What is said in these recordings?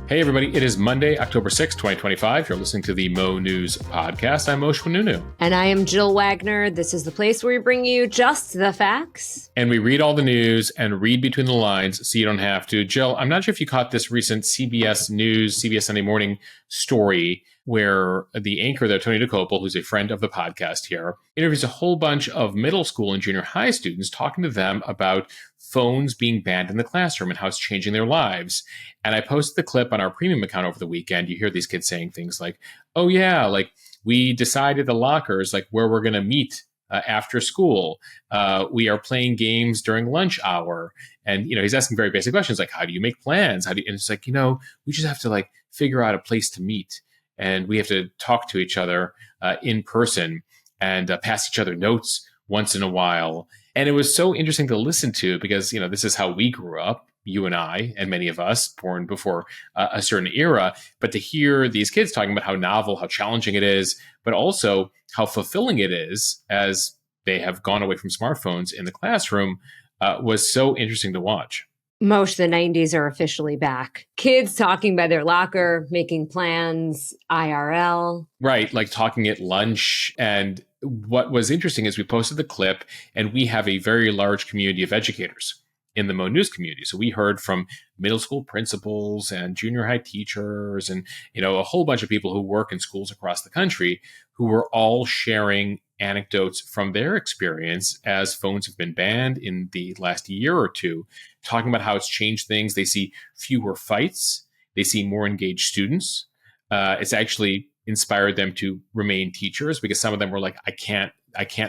Hey, everybody. It is Monday, October 6th, 2025. You're listening to the Mo News Podcast. I'm Moshe Nunu. And I am Jill Wagner. This is the place where we bring you just the facts. And we read all the news and read between the lines so you don't have to. Jill, I'm not sure if you caught this recent CBS News, CBS Sunday Morning story where the anchor there, Tony DeCopel, who's a friend of the podcast here, interviews a whole bunch of middle school and junior high students, talking to them about phones being banned in the classroom and how it's changing their lives. And I posted the clip on our premium account over the weekend. You hear these kids saying things like, oh yeah, like we decided the lockers, like where we're going to meet after school. We are playing games during lunch hour. And, he's asking very basic questions like, how do you make plans? And it's like, we just have to like figure out a place to meet. And we have to talk to each other in person and pass each other notes once in a while. And it was so interesting to listen to because, this is how we grew up, you and I, and many of us born before a certain era. But to hear these kids talking about how novel, how challenging it is, but also how fulfilling it is as they have gone away from smartphones in the classroom was so interesting to watch. Most the 90s are officially back. Kids talking by their locker, making plans, IRL. Right, like talking at lunch. And what was interesting is we posted the clip and we have a very large community of educators in the Mo News community. So we heard from middle school principals and junior high teachers and, a whole bunch of people who work in schools across the country who were all sharing anecdotes from their experience as phones have been banned in the last year or two, talking about how it's changed things. They see fewer fights. They see more engaged students. It's actually inspired them to remain teachers because some of them were like, I can't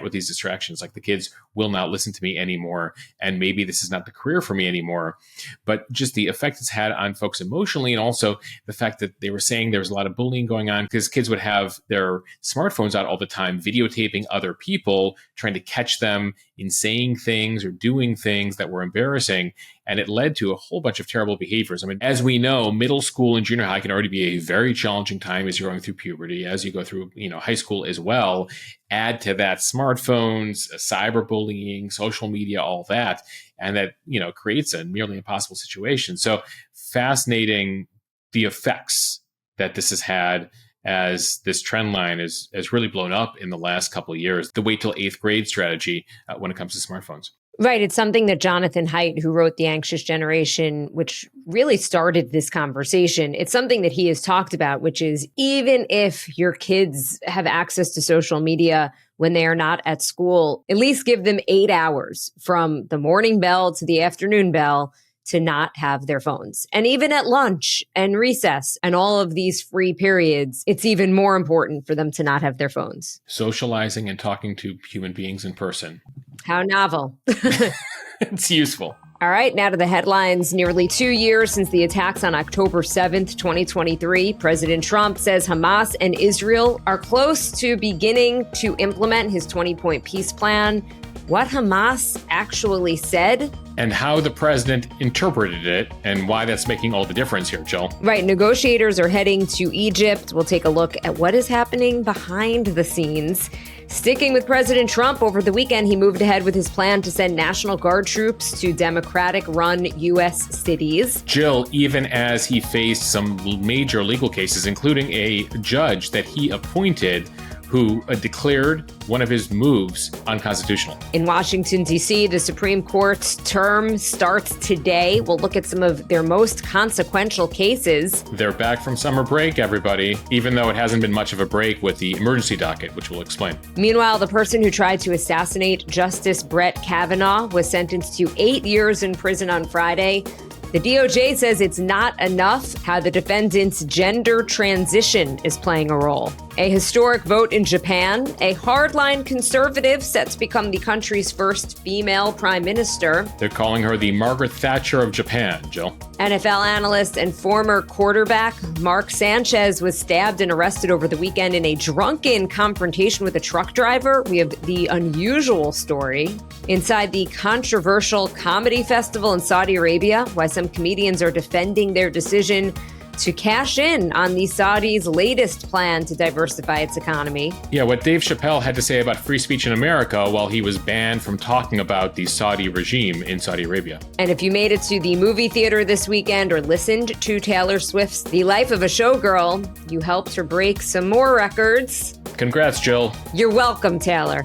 with these distractions. Like the kids will not listen to me anymore. And maybe this is not the career for me anymore. But just the effect it's had on folks emotionally. And also the fact that they were saying there was a lot of bullying going on because kids would have their smartphones out all the time, videotaping other people, trying to catch them in saying things or doing things that were embarrassing. And it led to a whole bunch of terrible behaviors. I mean, as we know, middle school and junior high can already be a very challenging time as you're going through puberty, as you go through, high school as well. Add to that smartphones, cyberbullying, social media, all that. And that, creates a nearly impossible situation. So fascinating the effects that this has had as this trend line has really blown up in the last couple of years. The wait till 8th grade strategy when it comes to smartphones. Right. It's something that Jonathan Haidt, who wrote The Anxious Generation, which really started this conversation, it's something that he has talked about, which is even if your kids have access to social media when they are not at school, at least give them 8 hours from the morning bell to the afternoon bell to not have their phones. And even at lunch and recess and all of these free periods, it's even more important for them to not have their phones. Socializing and talking to human beings in person. How novel. It's useful. All right, now to the headlines. Nearly 2 years since the attacks on October 7th, 2023, President Trump says Hamas and Israel are close to beginning to implement his 20-point peace plan. What Hamas actually said? And how the president interpreted it and why that's making all the difference here, Jill. Right. Negotiators are heading to Egypt. We'll take a look at what is happening behind the scenes. Sticking with President Trump, over the weekend, he moved ahead with his plan to send National Guard troops to Democratic-run U.S. cities. Jill, even as he faced some major legal cases, including a judge that he appointed who declared one of his moves unconstitutional. In Washington, D.C., the Supreme Court's term starts today. We'll look at some of their most consequential cases. They're back from summer break, everybody, even though it hasn't been much of a break with the emergency docket, which we'll explain. Meanwhile, the person who tried to assassinate Justice Brett Kavanaugh was sentenced to 8 years in prison on Friday. The DOJ says it's not enough. How the defendant's gender transition is playing a role. A historic vote in Japan. A hardline conservative set to become the country's first female prime minister. They're calling her the Margaret Thatcher of Japan, Jill. NFL analyst and former quarterback Mark Sanchez was stabbed and arrested over the weekend in a drunken confrontation with a truck driver. We have the unusual story. Inside the controversial comedy festival in Saudi Arabia, why some comedians are defending their decision to cash in on the Saudis' latest plan to diversify its economy. Yeah, what Dave Chappelle had to say about free speech in America while he was banned from talking about the Saudi regime in Saudi Arabia. And if you made it to the movie theater this weekend or listened to Taylor Swift's The Life of a Showgirl, you helped her break some more records. Congrats, Jill. You're welcome, Taylor.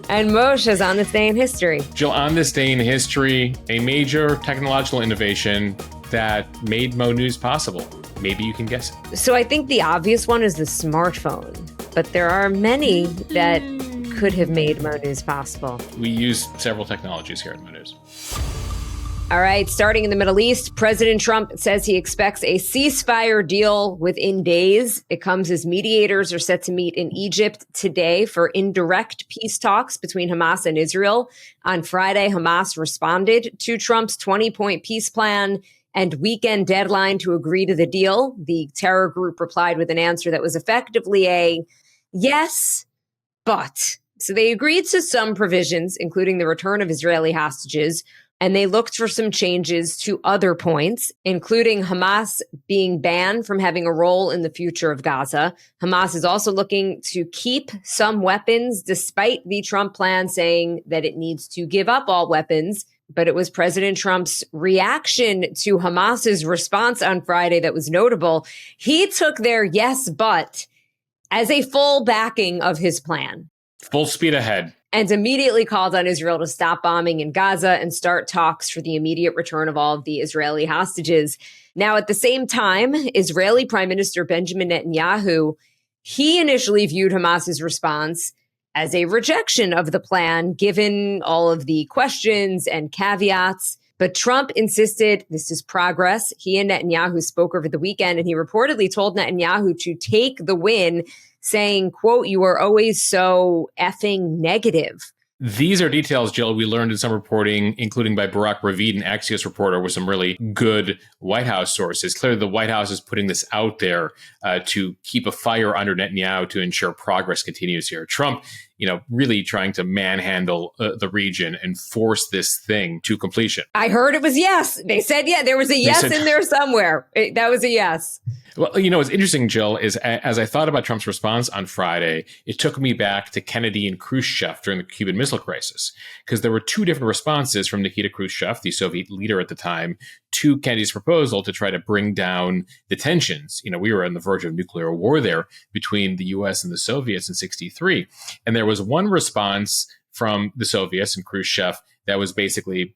And Moshe's on this day in history. Jill, on this day in history, a major technological innovation that made Mo News possible. Maybe you can guess it. So I think the obvious one is the smartphone, but there are many that could have made Mo News possible. We use several technologies here at Mo News. All right, starting in the Middle East, President Trump says he expects a ceasefire deal within days. It comes as mediators are set to meet in Egypt today for indirect peace talks between Hamas and Israel. On Friday, Hamas responded to Trump's 20-point peace plan and weekend deadline to agree to the deal. The terror group replied with an answer that was effectively a yes, but. So they agreed to some provisions, including the return of Israeli hostages, and they looked for some changes to other points, including Hamas being banned from having a role in the future of Gaza. Hamas is also looking to keep some weapons, despite the Trump plan saying that it needs to give up all weapons. But it was President Trump's reaction to Hamas's response on Friday that was notable. He took their yes, but as a full backing of his plan. Full speed ahead. And immediately called on Israel to stop bombing in Gaza and start talks for the immediate return of all of the Israeli hostages. Now, at the same time, Israeli Prime Minister Benjamin Netanyahu, he initially viewed Hamas's response as a rejection of the plan, given all of the questions and caveats. But Trump insisted this is progress. He and Netanyahu spoke over the weekend, and he reportedly told Netanyahu to take the win, saying, quote, "You are always so effing negative." These are details, Jill, we learned in some reporting, including by Barak Ravid, an Axios reporter with some really good White House sources. Clearly, the White House is putting this out there to keep a fire under Netanyahu to ensure progress continues here. Trump, really trying to manhandle the region and force this thing to completion. I heard it was yes. They said, yeah, there was a yes in there somewhere. That was a yes. Well, what's interesting, Jill, is as I thought about Trump's response on Friday, it took me back to Kennedy and Khrushchev during the Cuban Missile Crisis, because there were two different responses from Nikita Khrushchev, the Soviet leader at the time, to Kennedy's proposal to try to bring down the tensions. We were on the verge of nuclear war there between the U.S. and the Soviets in '63. And there was one response from the Soviets and Khrushchev that was basically,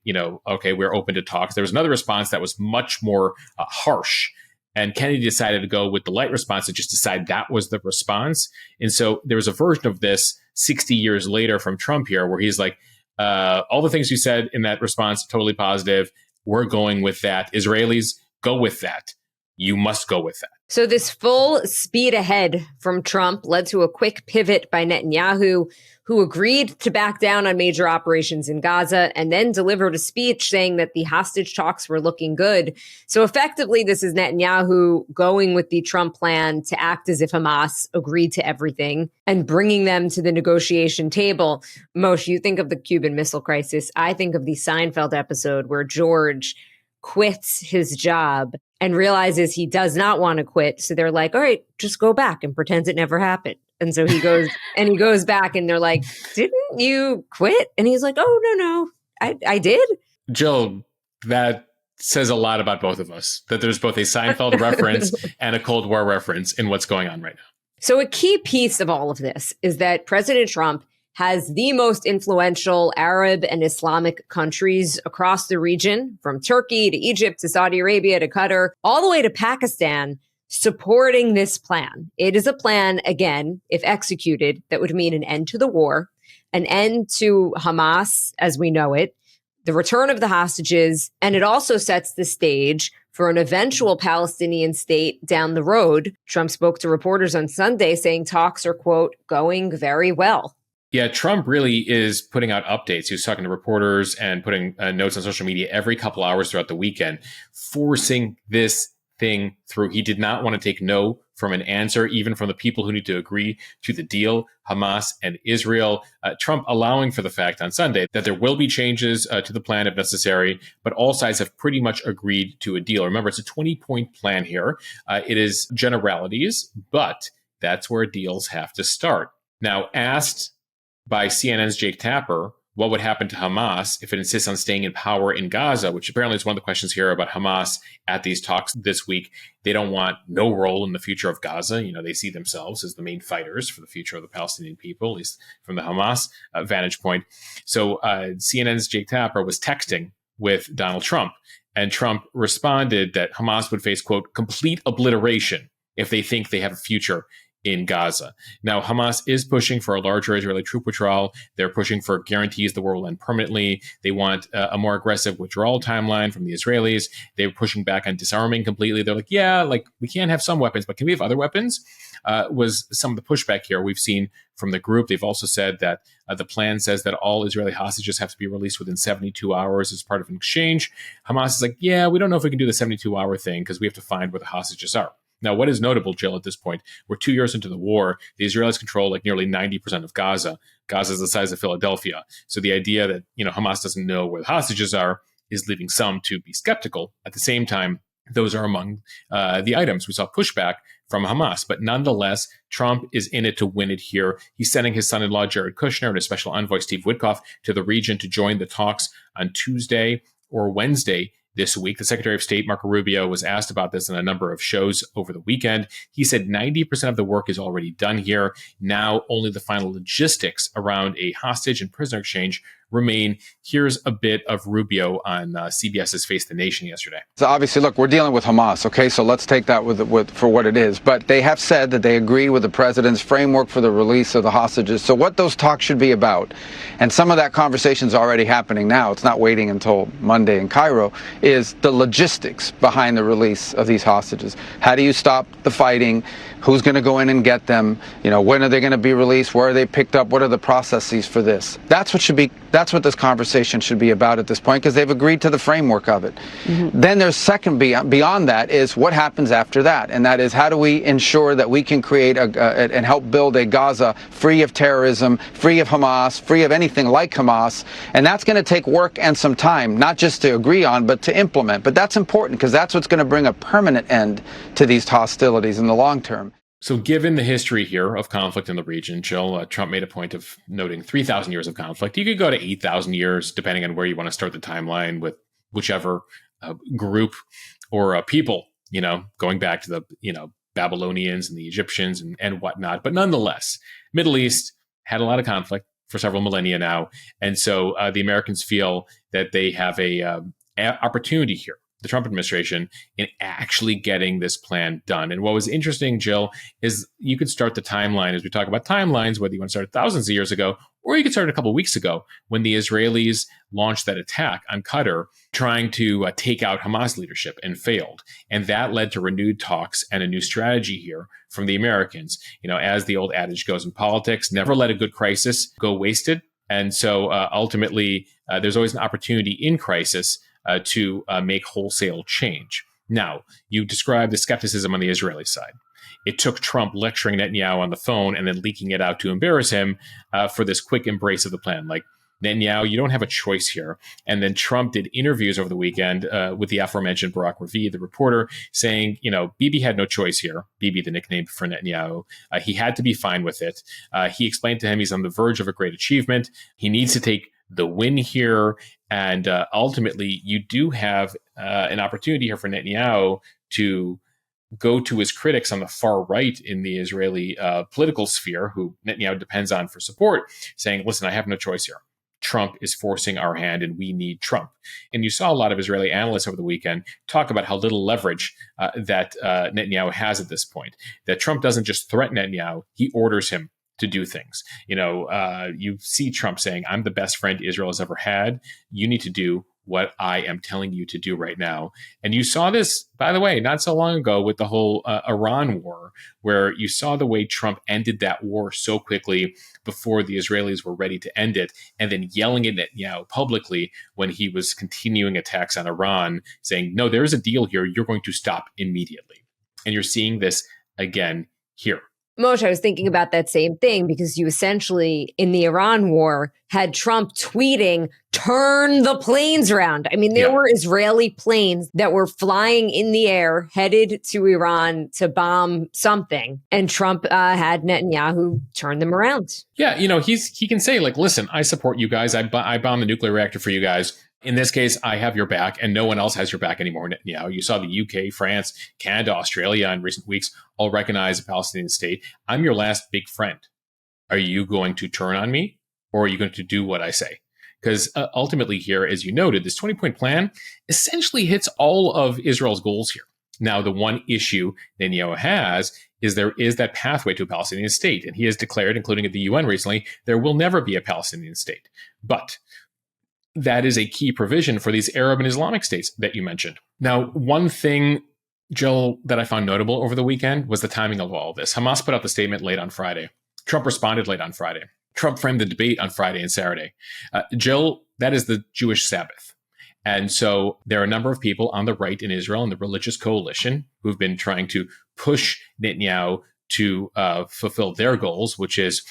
okay, we're open to talks. There was another response that was much more harsh. And Kennedy decided to go with the light response and just decide that was the response. And so there was a version of this 60 years later from Trump here where he's like, all the things you said in that response, totally positive. We're going with that. Israelis, go with that. You must go with that. So this full speed ahead from Trump led to a quick pivot by Netanyahu, who agreed to back down on major operations in Gaza and then delivered a speech saying that the hostage talks were looking good. So effectively, this is Netanyahu going with the Trump plan to act as if Hamas agreed to everything and bringing them to the negotiation table. Moshe, you think of the Cuban Missile Crisis. I think of the Seinfeld episode where George quits his job and realizes he does not want to quit. So they're like, all right, just go back and pretend it never happened. And so he goes and he goes back and they're like, didn't you quit? And he's like, oh, no, I did. Jill, that says a lot about both of us, that there's both a Seinfeld reference and a Cold War reference in what's going on right now. So a key piece of all of this is that President Trump has the most influential Arab and Islamic countries across the region, from Turkey to Egypt to Saudi Arabia to Qatar, all the way to Pakistan, supporting this plan. It is a plan, again, if executed, that would mean an end to the war, an end to Hamas as we know it, the return of the hostages, and it also sets the stage for an eventual Palestinian state down the road. Trump spoke to reporters on Sunday saying talks are, quote, going very well. Yeah, Trump really is putting out updates. He was talking to reporters and putting notes on social media every couple hours throughout the weekend, forcing this thing through. He did not want to take no from an answer, even from the people who need to agree to the deal, Hamas and Israel. Trump allowing for the fact on Sunday that there will be changes to the plan if necessary, but all sides have pretty much agreed to a deal. Remember, it's a 20-point plan here. It is generalities, but that's where deals have to start. Now, asked by CNN's Jake Tapper what would happen to Hamas if it insists on staying in power in Gaza, which apparently is one of the questions here about Hamas at these talks this week. They don't want no role in the future of Gaza. They see themselves as the main fighters for the future of the Palestinian people, at least from the Hamas vantage point. So CNN's Jake Tapper was texting with Donald Trump, and Trump responded that Hamas would face, quote, complete obliteration if they think they have a future in Gaza. Now, Hamas is pushing for a larger Israeli troop withdrawal. They're pushing for guarantees the war will end permanently. They want a more aggressive withdrawal timeline from the Israelis. They're pushing back on disarming completely. They're like, yeah, we can't have some weapons, but can we have other weapons? Was some of the pushback here we've seen from the group. They've also said that the plan says that all Israeli hostages have to be released within 72 hours as part of an exchange. Hamas is like, yeah, we don't know if we can do the 72-hour thing because we have to find where the hostages are. Now, what is notable, Jill, at this point, we're 2 years into the war. The Israelis control nearly 90% of Gaza. Gaza is the size of Philadelphia. So the idea that, Hamas doesn't know where the hostages are is leading some to be skeptical. At the same time, those are among the items. We saw pushback from Hamas. But nonetheless, Trump is in it to win it here. He's sending his son-in-law, Jared Kushner, and his special envoy, Steve Witkoff, to the region to join the talks on Tuesday or Wednesday this week. The Secretary of State, Marco Rubio, was asked about this in a number of shows over the weekend. He said 90% of the work is already done here. Now only the final logistics around a hostage and prisoner exchange remain. Here's a bit of Rubio on CBS's Face the Nation yesterday. So obviously, look, we're dealing with Hamas, okay? So let's take that with for what it is. But they have said that they agree with the president's framework for the release of the hostages. So what those talks should be about, and some of that conversation is already happening now, it's not waiting until Monday in Cairo, is the logistics behind the release of these hostages. How do you stop the fighting? Who's going to go in and get them? When are they going to be released? Where are they picked up? What are the processes for this? That's what this conversation should be about at this point, because they've agreed to the framework of it. Mm-hmm. Then there's second beyond that is what happens after that, and that is how do we ensure that we can create and help build a Gaza free of terrorism, free of Hamas, free of anything like Hamas, and that's going to take work and some time, not just to agree on, but to implement. But that's important because that's what's going to bring a permanent end to these hostilities in the long term. So given the history here of conflict in the region, Jill, Trump made a point of noting 3,000 years of conflict. You could go to 8,000 years, depending on where you want to start the timeline with whichever group or people, going back to the, Babylonians and the Egyptians and whatnot. But nonetheless, Middle East had a lot of conflict for several millennia now. And so the Americans feel that they have a opportunity here, the Trump administration, in actually getting this plan done. And what was interesting, Jill, is you could start the timeline as we talk about timelines, whether you want to start thousands of years ago, or you could start a couple of weeks ago when the Israelis launched that attack on Qatar, trying to take out Hamas leadership and failed. And that led to renewed talks and a new strategy here from the Americans. As the old adage goes in politics, never let a good crisis go wasted. And so ultimately, there's always an opportunity in crisis to make wholesale change. Now, you described the skepticism on the Israeli side. It took Trump lecturing Netanyahu on the phone and then leaking it out to embarrass him for this quick embrace of the plan. Like, Netanyahu, you don't have a choice here. And then Trump did interviews over the weekend with the aforementioned Barak Ravi, the reporter, saying, Bibi had no choice here. Bibi, the nickname for Netanyahu. He had to be fine with it. He explained to him he's on the verge of a great achievement. He needs to take the win here. And ultimately, you do have an opportunity here for Netanyahu to go to his critics on the far right in the Israeli political sphere, who Netanyahu depends on for support, saying, listen, I have no choice here. Trump is forcing our hand and we need Trump. And you saw a lot of Israeli analysts over the weekend talk about how little leverage that Netanyahu has at this point, that Trump doesn't just threaten Netanyahu, he orders him to do things. You see Trump saying, I'm the best friend Israel has ever had. You need to do what I am telling you to do right now. And you saw this, by the way, not so long ago with the whole Iran war, where you saw the way Trump ended that war so quickly before the Israelis were ready to end it, and then yelling at Netanyahu publicly when he was continuing attacks on Iran, saying, no, there is a deal here. You're going to stop immediately. And you're seeing this again here. Moshe, I was thinking about that same thing because you essentially, in the Iran war, had Trump tweeting, turn the planes around. I mean, there were Israeli planes that were flying in the air, headed to Iran to bomb something. And Trump had Netanyahu turn them around. Yeah, he can say, like, listen, I support you guys. I bombed the nuclear reactor for you guys. In this case, I have your back, and no one else has your back anymore. You saw the UK, France, Canada, Australia in recent weeks all recognize a Palestinian state. I'm your last big friend. Are you going to turn on me, or are you going to do what I say? Because ultimately here, as you noted, this 20-point plan essentially hits all of Israel's goals here. Now, the one issue Netanyahu has is there is that pathway to a Palestinian state. And he has declared, including at the UN recently, there will never be a Palestinian state. But that is a key provision for these Arab and Islamic states that you mentioned. Now, one thing, Jill, that I found notable over the weekend was the timing of all of this. Hamas put out the statement late on Friday. Trump responded late on Friday. Trump framed the debate on Friday and Saturday. Jill, that is the Jewish Sabbath. And so there are a number of people on the right in Israel and the religious coalition who've been trying to push Netanyahu to fulfill their goals, which is,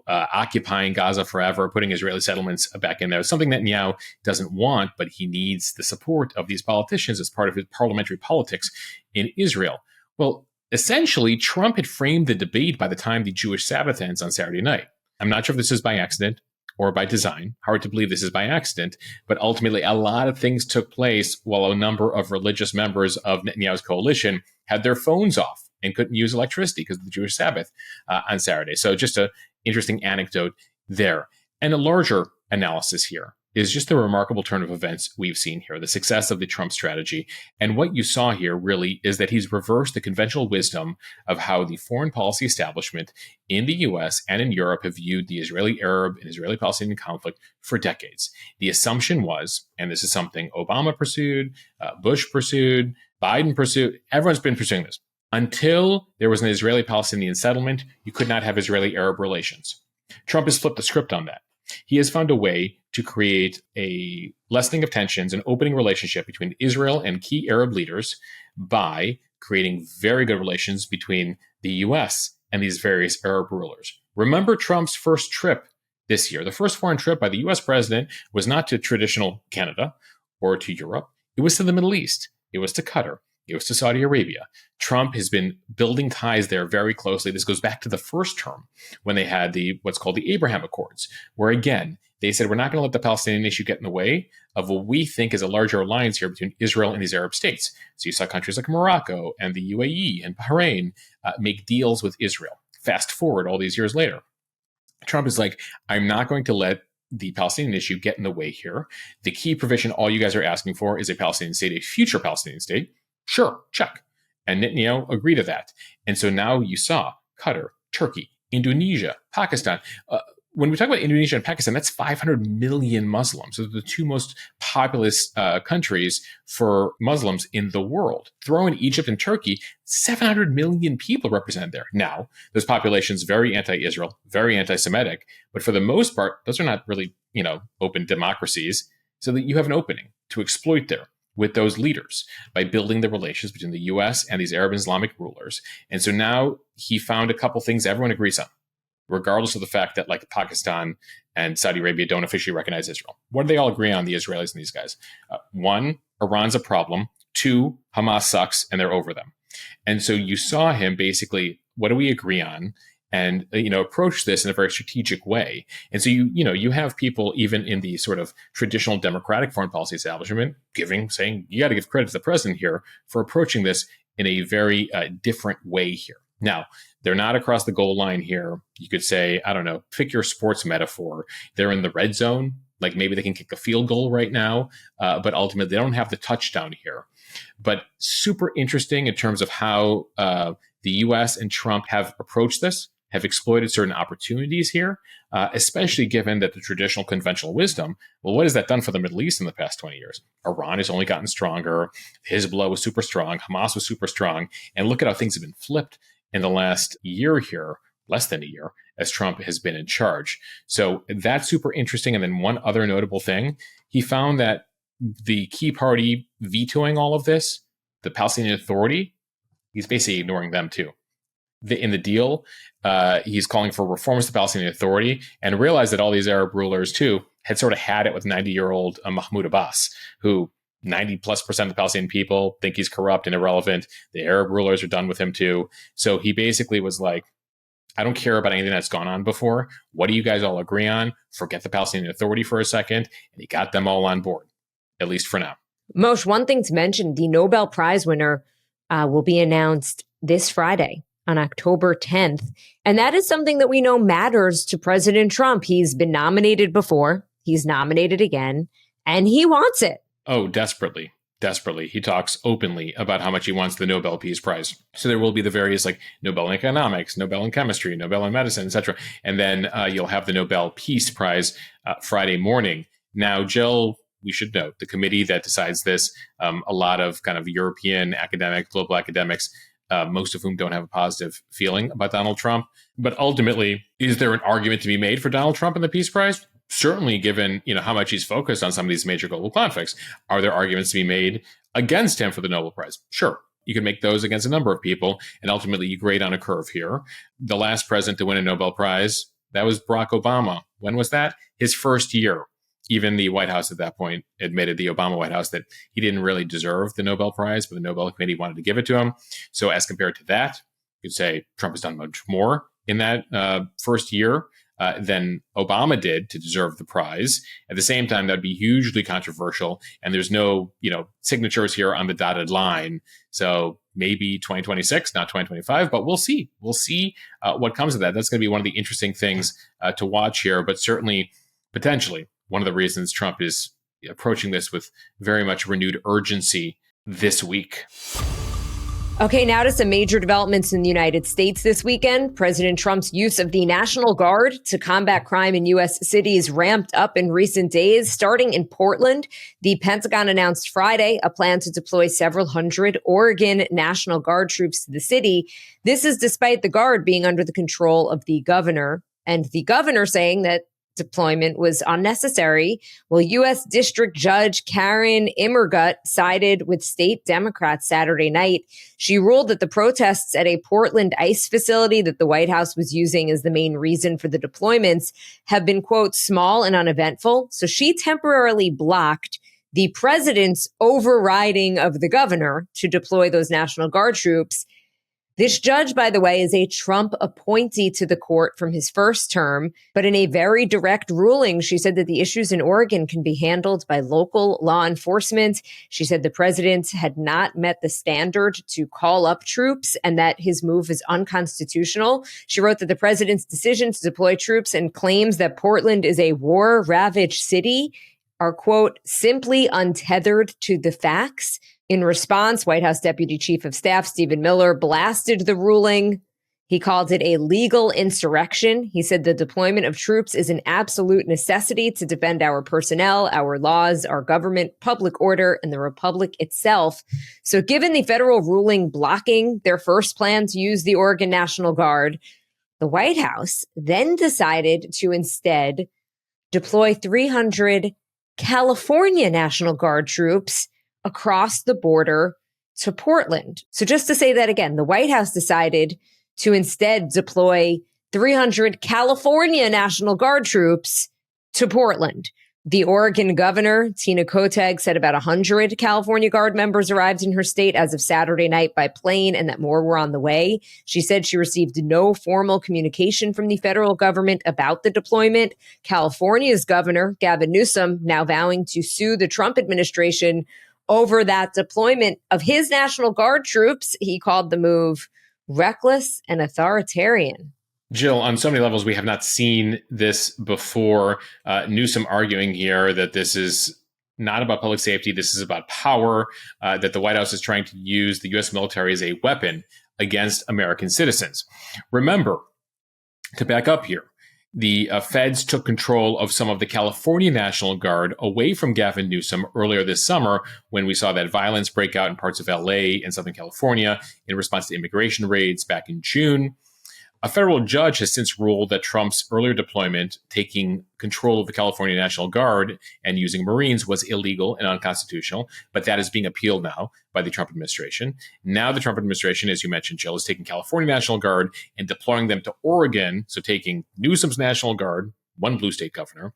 occupying Gaza forever, putting Israeli settlements back in there. Something that Netanyahu doesn't want, but he needs the support of these politicians as part of his parliamentary politics in Israel. Well, essentially, Trump had framed the debate by the time the Jewish Sabbath ends on Saturday night. I'm not sure if this is by accident or by design. Hard to believe this is by accident, but ultimately a lot of things took place while a number of religious members of Netanyahu's coalition had their phones off and couldn't use electricity because of the Jewish Sabbath on Saturday. So just an interesting anecdote there. And a larger analysis here is just the remarkable turn of events we've seen here, the success of the Trump strategy. And what you saw here really is that he's reversed the conventional wisdom of how the foreign policy establishment in the US and in Europe have viewed the Israeli-Arab and Israeli-Palestinian conflict for decades. The assumption was, and this is something Obama pursued, Bush pursued, Biden pursued, everyone's been pursuing this. Until there was an Israeli-Palestinian settlement, you could not have Israeli-Arab relations. Trump has flipped the script on that. He has found a way to create a lessening of tensions and opening relationship between Israel and key Arab leaders by creating very good relations between the U.S. and these various Arab rulers. Remember Trump's first trip this year. The first foreign trip by the U.S. president was not to traditional Canada or to Europe. It was to the Middle East. It was to Qatar. It was to Saudi Arabia. Trump has been building ties there very closely. This goes back to the first term when they had what's called the Abraham Accords, where again, they said, we're not going to let the Palestinian issue get in the way of what we think is a larger alliance here between Israel and these Arab states. So you saw countries like Morocco and the UAE and Bahrain make deals with Israel. Fast forward all these years later. Trump is like, I'm not going to let the Palestinian issue get in the way here. The key provision all you guys are asking for is a Palestinian state, a future Palestinian state. Sure, check. And Netanyahu agreed to that. And so now you saw Qatar, Turkey, Indonesia, Pakistan. When we talk about Indonesia and Pakistan, that's 500 million Muslims. So the two most populous countries for Muslims in the world. Throw in Egypt and Turkey, 700 million people represented there. Now, those populations very anti-Israel, very anti-Semitic, but for the most part, those are not really, open democracies. So that you have an opening to exploit there with those leaders by building the relations between the U.S. and these Arab and Islamic rulers. And so now he found a couple things everyone agrees on, regardless of the fact that like Pakistan and Saudi Arabia don't officially recognize Israel. What do they all agree on, the Israelis and these guys? One, Iran's a problem. Two, Hamas sucks and they're over them. And so you saw him basically, what do we agree on? And, approach this in a very strategic way. And so you have people even in the sort of traditional democratic foreign policy establishment saying, you got to give credit to the president here for approaching this in a very different way here. Now, they're not across the goal line here. You could say, I don't know, pick your sports metaphor. They're in the red zone. Like maybe they can kick a field goal right now, but ultimately they don't have the touchdown here. But super interesting in terms of how the U.S. and Trump have approached this, have exploited certain opportunities here, especially given that the traditional conventional wisdom, well, what has that done for the Middle East in the past 20 years? Iran has only gotten stronger. Hezbollah was super strong. Hamas was super strong. And look at how things have been flipped in the last year here, less than a year, as Trump has been in charge. So that's super interesting. And then one other notable thing, he found that the key party vetoing all of this, the Palestinian Authority, he's basically ignoring them too. in the deal, he's calling for reforms to Palestinian Authority, and realized that all these Arab rulers, too, had sort of had it with 90-year-old Mahmoud Abbas, who 90+% of the Palestinian people think he's corrupt and irrelevant. The Arab rulers are done with him, too. So he basically was like, I don't care about anything that's gone on before. What do you guys all agree on? Forget the Palestinian Authority for a second. And he got them all on board, at least for now. Moshe, one thing to mention, the Nobel Prize winner will be announced this Friday on October 10th. And that is something that we know matters to President Trump. He's been nominated before. He's nominated again, and he wants it. Oh, desperately. Desperately. He talks openly about how much he wants the Nobel Peace Prize. So there will be the various like Nobel in economics, Nobel in chemistry, Nobel in medicine, etc. And then you'll have the Nobel Peace Prize Friday morning. Now, Jill, we should note the committee that decides this, a lot of kind of European academics, global academics, most of whom don't have a positive feeling about Donald Trump. But ultimately, is there an argument to be made for Donald Trump and the Peace Prize? Certainly, given how much he's focused on some of these major global conflicts. Are there arguments to be made against him for the Nobel Prize? Sure. You can make those against a number of people, and ultimately you grade on a curve here. The last president to win a Nobel Prize, that was Barack Obama. When was that? His first year. Even the White House at that point admitted, the Obama White House, that he didn't really deserve the Nobel Prize, but the Nobel Committee wanted to give it to him. So as compared to that, you could say Trump has done much more in that first year than Obama did to deserve the prize. At the same time, that would be hugely controversial, and there's no, signatures here on the dotted line. So maybe 2026, not 2025, but we'll see. We'll see what comes of that. That's going to be one of the interesting things to watch here, but certainly, potentially, one of the reasons Trump is approaching this with very much renewed urgency this week. Okay, now to some major developments in the United States this weekend. President Trump's use of the National Guard to combat crime in U.S. cities ramped up in recent days. Starting in Portland, the Pentagon announced Friday a plan to deploy several hundred Oregon National Guard troops to the city. This is despite the Guard being under the control of the governor, and the governor saying that deployment was unnecessary. Well, U.S. District Judge Karen Immergut sided with state Democrats Saturday night. She ruled that the protests at a Portland ICE facility that the White House was using as the main reason for the deployments have been, quote, small and uneventful. So she temporarily blocked the president's overriding of the governor to deploy those National Guard troops. This judge, by the way, is a Trump appointee to the court from his first term, but in a very direct ruling, she said that the issues in Oregon can be handled by local law enforcement. She said the president had not met the standard to call up troops and that his move is unconstitutional. She wrote that the president's decision to deploy troops and claims that Portland is a war-ravaged city are, quote, simply untethered to the facts. In response, White House Deputy Chief of Staff Stephen Miller blasted the ruling. He called it a legal insurrection. He said the deployment of troops is an absolute necessity to defend our personnel, our laws, our government, public order, and the republic itself. So given the federal ruling blocking their first plan to use the Oregon National Guard, the White House then decided to instead deploy 300 California National Guard troops across the border to Portland. So just to say that again, the White House decided to instead deploy 300 California National Guard troops to Portland. The Oregon governor, Tina Kotek, said about 100 California Guard members arrived in her state as of Saturday night by plane and that more were on the way. She said she received no formal communication from the federal government about the deployment. California's governor, Gavin Newsom, now vowing to sue the Trump administration over that deployment of his National Guard troops. He called the move reckless and authoritarian. Jill, on so many levels, we have not seen this before. Newsom arguing here that this is not about public safety. This is about power, that the White House is trying to use the U.S. military as a weapon against American citizens. Remember, to back up here, the feds took control of some of the California National Guard away from Gavin Newsom earlier this summer when we saw that violence break out in parts of LA and Southern California in response to immigration raids back in June. A federal judge has since ruled that Trump's earlier deployment, taking control of the California National Guard and using Marines, was illegal and unconstitutional, but that is being appealed now by the Trump administration. Now the Trump administration, as you mentioned, Jill, is taking California National Guard and deploying them to Oregon, so taking Newsom's National Guard, one blue state governor,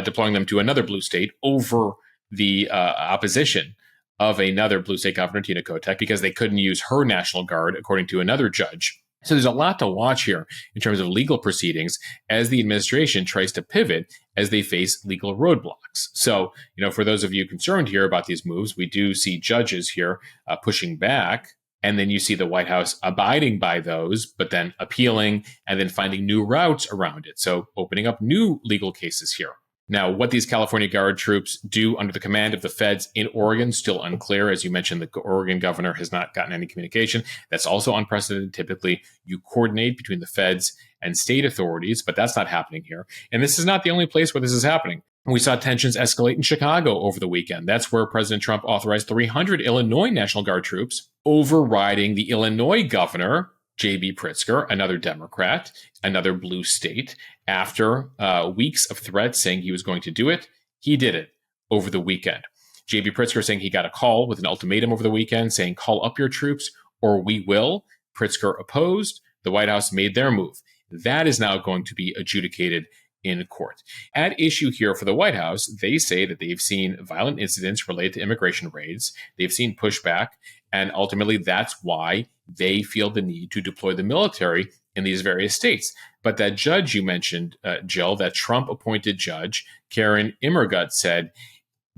deploying them to another blue state over the opposition of another blue state governor, Tina Kotek, because they couldn't use her National Guard, according to another judge. So there's a lot to watch here in terms of legal proceedings as the administration tries to pivot as they face legal roadblocks. So, for those of you concerned here about these moves, we do see judges here pushing back. And then you see the White House abiding by those, but then appealing and then finding new routes around it. So opening up new legal cases here. Now, what these California Guard troops do under the command of the feds in Oregon, still unclear. As you mentioned, the Oregon governor has not gotten any communication. That's also unprecedented. Typically, you coordinate between the feds and state authorities, but that's not happening here. And this is not the only place where this is happening. We saw tensions escalate in Chicago over the weekend. That's where President Trump authorized 300 Illinois National Guard troops, overriding the Illinois governor, J.B. Pritzker, another Democrat, another blue state. After weeks of threats saying he was going to do it, he did it over the weekend. J.B. Pritzker saying he got a call with an ultimatum over the weekend saying, call up your troops or we will. Pritzker opposed. The White House made their move. That is now going to be adjudicated in court. At issue here for the White House, they say that they've seen violent incidents related to immigration raids. They've seen pushback. And ultimately, that's why they feel the need to deploy the military in these various states. But that judge you mentioned, Jill, that Trump-appointed judge, Karen Immergut, said,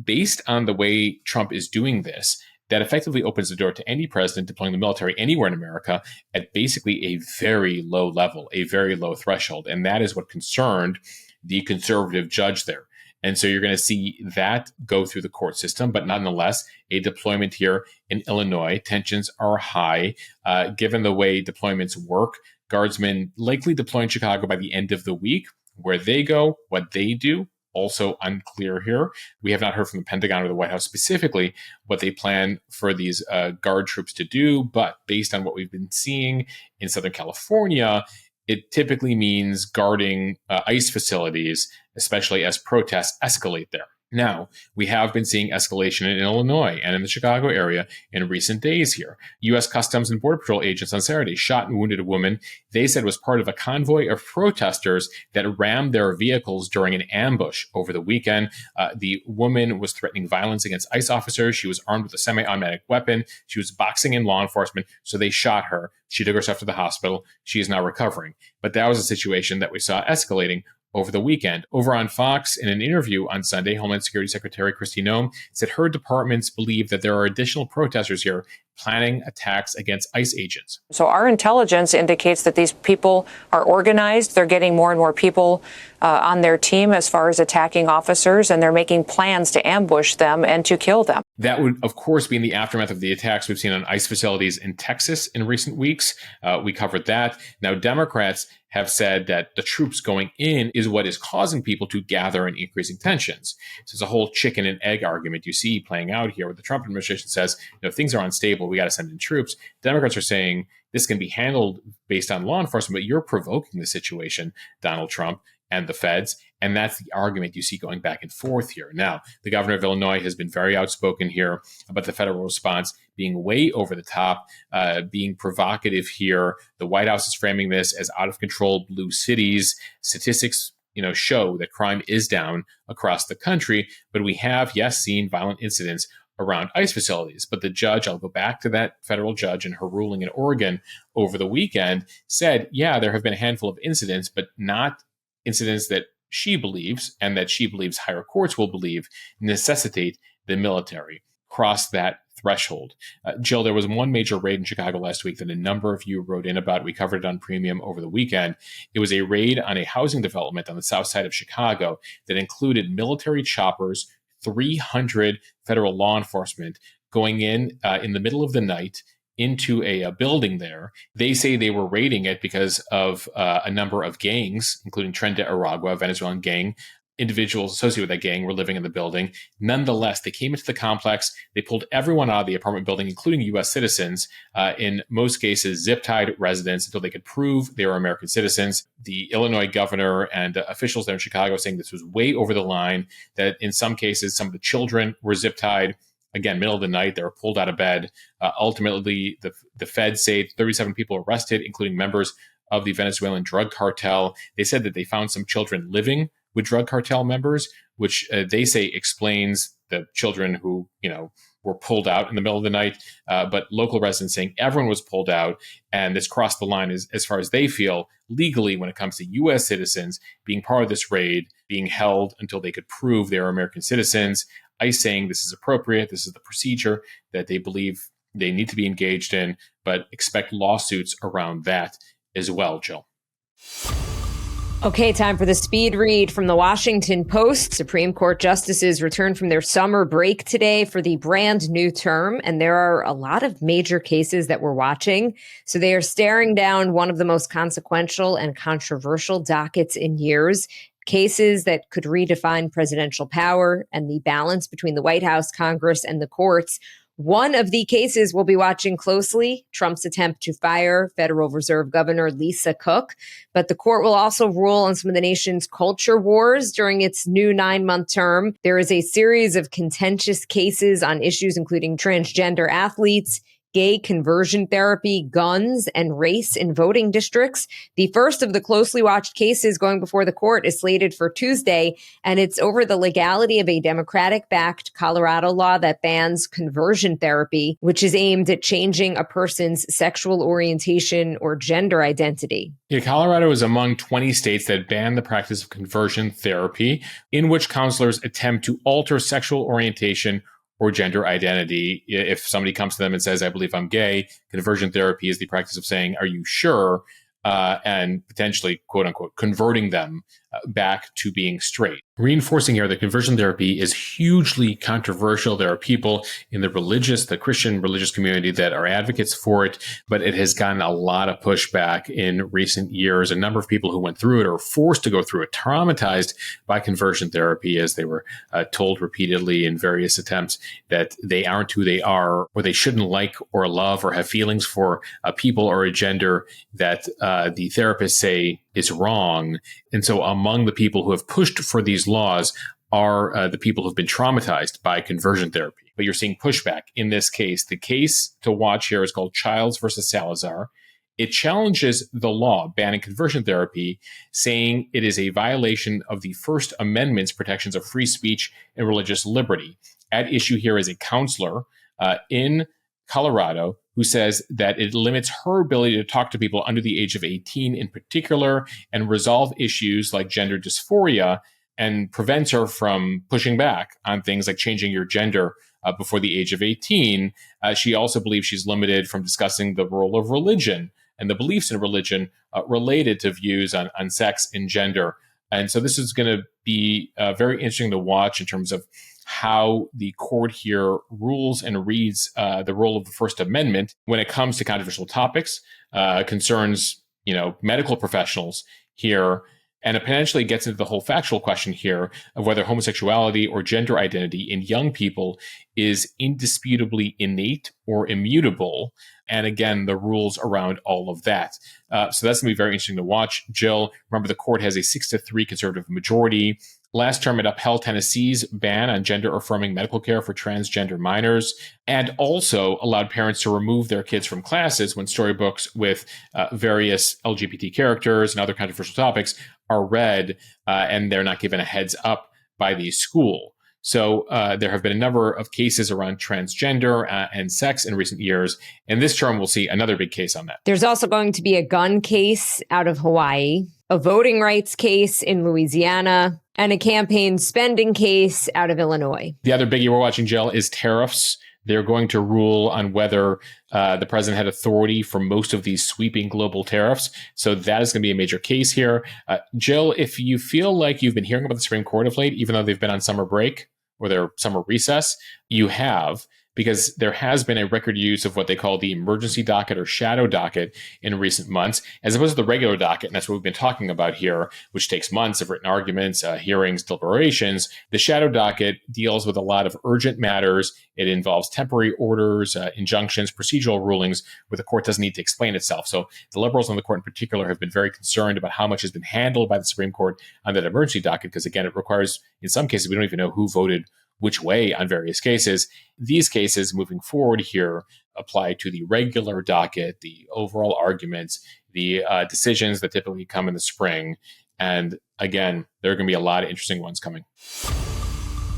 based on the way Trump is doing this, that effectively opens the door to any president deploying the military anywhere in America at basically a very low level, a very low threshold. And that is what concerned the conservative judge there. And so you're going to see that go through the court system, but nonetheless, a deployment here in Illinois. Tensions are high. Given the way deployments work, Guardsmen likely deploy in Chicago by the end of the week. Where they go, what they do, also unclear here. We have not heard from the Pentagon or the White House specifically what they plan for these Guard troops to do, but based on what we've been seeing in Southern California, it typically means guarding ICE facilities, especially as protests escalate there. Now, we have been seeing escalation in Illinois and in the Chicago area in recent days here. U.S. Customs and Border Patrol agents on Saturday shot and wounded a woman they said was part of a convoy of protesters that rammed their vehicles during an ambush over the weekend. The woman was threatening violence against ICE officers. She was armed with a semi-automatic weapon. She was boxing in law enforcement, so they shot her. She took herself to the hospital. She is now recovering. But that was a situation that we saw escalating over the weekend. Over on Fox, in an interview on Sunday, Homeland Security Secretary Kristi Noem said her departments believe that there are additional protesters here planning attacks against ICE agents. So our intelligence indicates that these people are organized. They're getting more and more people on their team as far as attacking officers, and they're making plans to ambush them and to kill them. That would, of course, be in the aftermath of the attacks we've seen on ICE facilities in Texas in recent weeks. We covered that. Now, Democrats have said that the troops going in is what is causing people to gather and increasing tensions. So it's a whole chicken and egg argument you see playing out here where the Trump administration says, things are unstable, we got to send in troops. Democrats are saying this can be handled based on law enforcement, but you're provoking the situation, Donald Trump and the feds. And that's the argument you see going back and forth here. Now, the governor of Illinois has been very outspoken here about the federal response being way over the top, being provocative here. The White House is framing this as out of control blue cities. Statistics, show that crime is down across the country, but we have, yes, seen violent incidents around ICE facilities. But the judge, I'll go back to that federal judge and her ruling in Oregon over the weekend, said, yeah, there have been a handful of incidents, but not incidents that she believes and that she believes higher courts will believe necessitate the military cross that threshold. Jill, there was one major raid in Chicago last week that a number of you wrote in about. We covered it on Premium over the weekend. It was a raid on a housing development on the south side of Chicago that included military choppers, 300 federal law enforcement going in the middle of the night into a building there. They say they were raiding it because of a number of gangs, including Tren de Aragua, a Venezuelan gang, individuals associated with that gang were living in the building. Nonetheless, they came into the complex. They pulled everyone out of the apartment building, including U.S. citizens, in most cases, zip-tied residents until they could prove they were American citizens. The Illinois governor and officials there in Chicago saying this was way over the line, that in some cases, some of the children were zip-tied. Again, middle of the night, they were pulled out of bed. Ultimately, the feds say 37 people arrested, including members of the Venezuelan drug cartel. They said that they found some children living with drug cartel members, which they say explains the children who, were pulled out in the middle of the night. But local residents saying everyone was pulled out, and this crossed the line as far as they feel legally when it comes to U.S. citizens being part of this raid, being held until they could prove they are American citizens. ICE saying this is appropriate, this is the procedure that they believe they need to be engaged in, but expect lawsuits around that as well, Jill. Okay, time for the speed read from the Washington Post. Supreme Court justices return from their summer break today for the brand new term, and there are a lot of major cases that we're watching. So they are staring down one of the most consequential and controversial dockets in years. Cases that could redefine presidential power and the balance between the White House, Congress, and the courts. One of the cases we'll be watching closely, Trump's attempt to fire Federal Reserve Governor Lisa Cook. But the court will also rule on some of the nation's culture wars during its new 9-month term. There is a series of contentious cases on issues including transgender athletes, gay conversion therapy, guns, and race in voting districts. The first of the closely watched cases going before the court is slated for Tuesday, and it's over the legality of a Democratic-backed Colorado law that bans conversion therapy, which is aimed at changing a person's sexual orientation or gender identity. Yeah, Colorado is among 20 states that ban the practice of conversion therapy, in which counselors attempt to alter sexual orientation or gender identity. If somebody comes to them and says, I believe I'm gay, conversion therapy is the practice of saying, are you sure? And potentially, quote unquote, converting them back to being straight. Reinforcing here that conversion therapy is hugely controversial. There are people in the Christian religious community that are advocates for it, but it has gotten a lot of pushback in recent years. A number of people who went through it or forced to go through it, traumatized by conversion therapy, as they were told repeatedly in various attempts that they aren't who they are, or they shouldn't like or love or have feelings for a people or a gender that the therapists say is wrong. And so among the people who have pushed for these laws are the people who've been traumatized by conversion therapy. But you're seeing pushback in this case. The case to watch here is called Childs versus Salazar. It challenges the law banning conversion therapy, saying it is a violation of the First Amendment's protections of free speech and religious liberty. At issue here is a counselor in Colorado who says that it limits her ability to talk to people under the age of 18 in particular and resolve issues like gender dysphoria, and prevents her from pushing back on things like changing your gender before the age of 18. She also believes she's limited from discussing the role of religion and the beliefs in religion related to views on sex and gender. And so this is going to be very interesting to watch in terms of how the court here rules and reads the role of the First Amendment when it comes to controversial topics, concerns, medical professionals here, and it potentially gets into the whole factual question here of whether homosexuality or gender identity in young people is indisputably innate or immutable. And again, the rules around all of that. So that's going to be very interesting to watch. Jill, remember the court has a 6-3 conservative majority. Last term, it upheld Tennessee's ban on gender-affirming medical care for transgender minors, and also allowed parents to remove their kids from classes when storybooks with various LGBT characters and other controversial topics are read, and they're not given a heads up by the school. So there have been a number of cases around transgender and sex in recent years, and this term we'll see another big case on that. There's also going to be a gun case out of Hawaii, a voting rights case in Louisiana, and a campaign spending case out of Illinois. The other biggie we're watching, Jill, is tariffs. They're going to rule on whether the president had authority for most of these sweeping global tariffs. So that is going to be a major case here. Jill, if you feel like you've been hearing about the Supreme Court of late, even though they've been on summer break or their summer recess, you have. because there has been a record use of what they call the emergency docket or shadow docket in recent months, as opposed to the regular docket. And that's what we've been talking about here, which takes months of written arguments, hearings, deliberations. The shadow docket deals with a lot of urgent matters. It involves temporary orders, injunctions, procedural rulings where the court doesn't need to explain itself. So the liberals on the court in particular have been very concerned about how much has been handled by the Supreme Court on that emergency docket, because again, it requires, in some cases, we don't even know who voted which way on various cases. These cases moving forward here apply to the regular docket, the overall arguments, the decisions that typically come in the spring. And again, there are going to be a lot of interesting ones coming.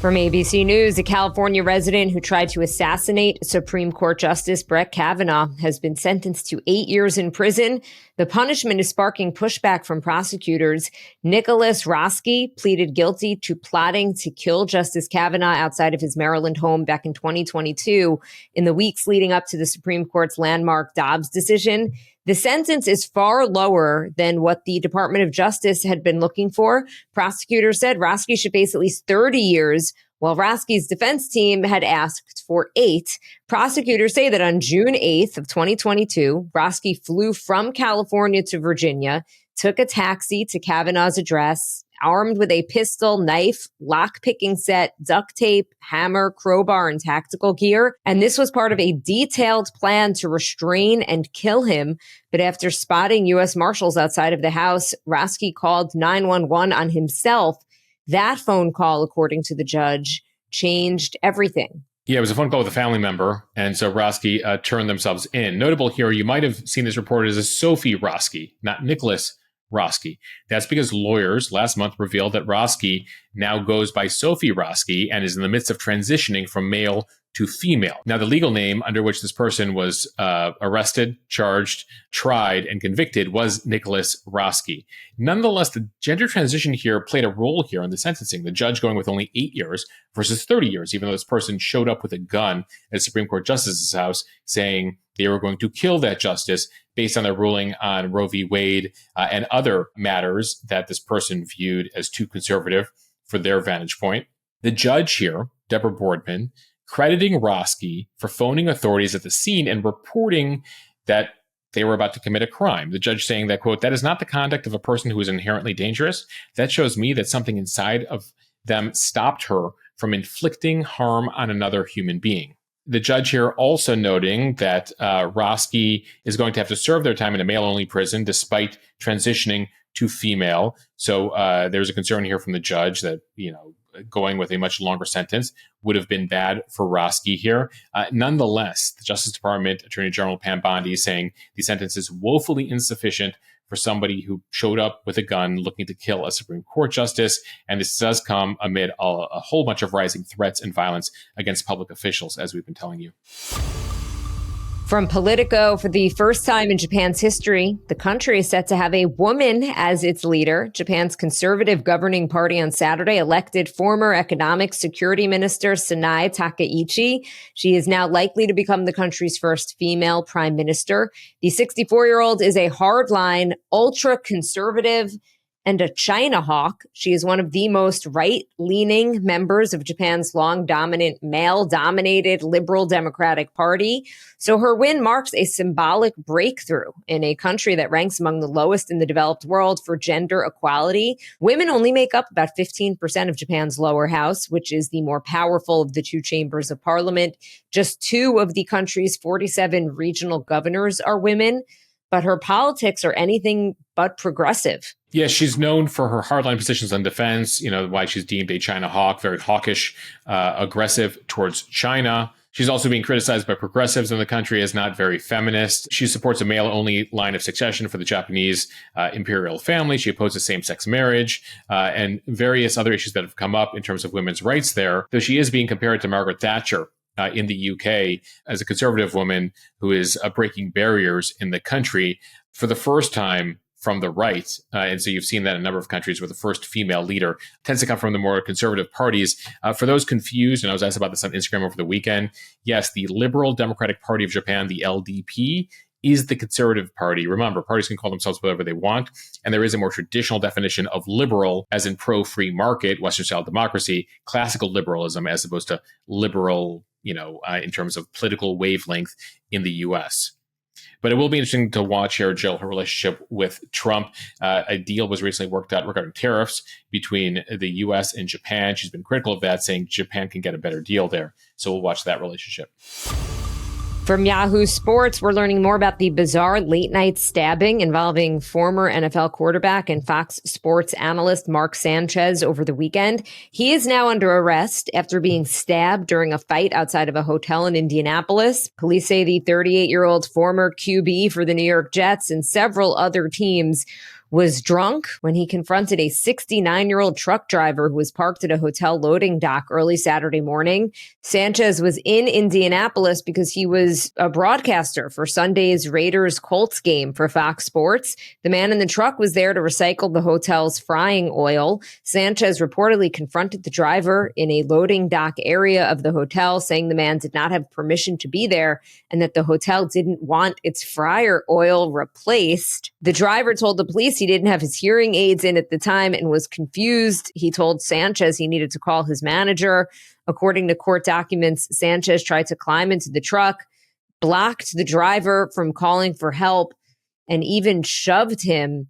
From ABC News, a California resident who tried to assassinate Supreme Court Justice Brett Kavanaugh has been sentenced to 8 years in prison. The punishment is sparking pushback from prosecutors. Nicholas Roski pleaded guilty to plotting to kill Justice Kavanaugh outside of his Maryland home back in 2022, in the weeks leading up to the Supreme Court's landmark Dobbs decision. The sentence is far lower than what the Department of Justice had been looking for. Prosecutors said Roski should face at least 30 years, while Roski's defense team had asked for 8. Prosecutors say that on June 8th of 2022, Roski flew from California to Virginia, took a taxi to Kavanaugh's address, armed with a pistol, knife, lock-picking set, duct tape, hammer, crowbar, and tactical gear. And this was part of a detailed plan to restrain and kill him. But after spotting U.S. Marshals outside of the house, Roski called 911 on himself. That phone call, according to the judge, changed everything. Yeah, it was a phone call with a family member, and so Roski turned themselves in. Notable here, you might have seen this reported as a Sophie Roski, not Nicholas Roski. That's because lawyers last month revealed that Roski now goes by Sophie Roski and is in the midst of transitioning from male to female. Now, the legal name under which this person was arrested, charged, tried, and convicted was Nicholas Roski. Nonetheless, the gender transition here played a role here in the sentencing, the judge going with only 8 years versus 30 years, even though this person showed up with a gun at the Supreme Court Justice's house saying they were going to kill that justice based on their ruling on Roe v. Wade and other matters that this person viewed as too conservative for their vantage point. The judge here, Deborah Boardman, crediting Roski for phoning authorities at the scene and reporting that they were about to commit a crime. The judge saying that, quote, "That is not the conduct of a person who is inherently dangerous. That shows me that something inside of them stopped her from inflicting harm on another human being." The judge here also noting that Roski is going to have to serve their time in a male-only prison despite transitioning to female. So there's a concern here from the judge that, going with a much longer sentence would have been bad for Roski here. Nonetheless, the Justice Department Attorney General Pam Bondi saying the sentence is woefully insufficient for somebody who showed up with a gun looking to kill a Supreme Court justice. And this does come amid a whole bunch of rising threats and violence against public officials, as we've been telling you. From Politico, for the first time in Japan's history, the country is set to have a woman as its leader. Japan's conservative governing party on Saturday elected former Economic Security Minister Sanae Takaichi. She is now likely to become the country's first female prime minister. The 64-year-old is a hardline, ultra-conservative, and a China hawk. She is one of the most right-leaning members of Japan's long-dominant, male-dominated Liberal Democratic Party. So her win marks a symbolic breakthrough in a country that ranks among the lowest in the developed world for gender equality. Women only make up about 15% of Japan's lower house, which is the more powerful of the two chambers of parliament. Just 2 of the country's 47 regional governors are women. But her politics are anything but progressive. Yeah, she's known for her hardline positions on defense, why she's deemed a China hawk, very hawkish, aggressive towards China. She's also being criticized by progressives in the country as not very feminist. She supports a male-only line of succession for the Japanese imperial family. She opposes same-sex marriage and various other issues that have come up in terms of women's rights there, though she is being compared to Margaret Thatcher in the UK as a conservative woman who is breaking barriers in the country for the first time from the right. And so you've seen that in a number of countries where the first female leader tends to come from the more conservative parties. For those confused, and I was asked about this on Instagram over the weekend, yes, the Liberal Democratic Party of Japan, the LDP, is the Conservative Party. Remember, parties can call themselves whatever they want, and there is a more traditional definition of liberal, as in pro-free market, Western-style democracy, classical liberalism, as opposed to liberal, in terms of political wavelength in the U.S. But it will be interesting to watch here, Jill, her relationship with Trump. A deal was recently worked out regarding tariffs between the U.S. and Japan. She's been critical of that, saying Japan can get a better deal there. So we'll watch that relationship. From Yahoo Sports, we're learning more about the bizarre late-night stabbing involving former NFL quarterback and Fox Sports analyst Mark Sanchez over the weekend. He is now under arrest after being stabbed during a fight outside of a hotel in Indianapolis. Police say the 38-year-old former QB for the New York Jets and several other teams was drunk when he confronted a 69-year-old truck driver who was parked at a hotel loading dock early Saturday morning. Sanchez was in Indianapolis because he was a broadcaster for Sunday's Raiders-Colts game for Fox Sports. The man in the truck was there to recycle the hotel's frying oil. Sanchez reportedly confronted the driver in a loading dock area of the hotel, saying the man did not have permission to be there and that the hotel didn't want its fryer oil replaced. The driver told the police he didn't have his hearing aids in at the time and was confused. He told Sanchez he needed to call his manager. According to court documents, Sanchez tried to climb into the truck, blocked the driver from calling for help, and even shoved him.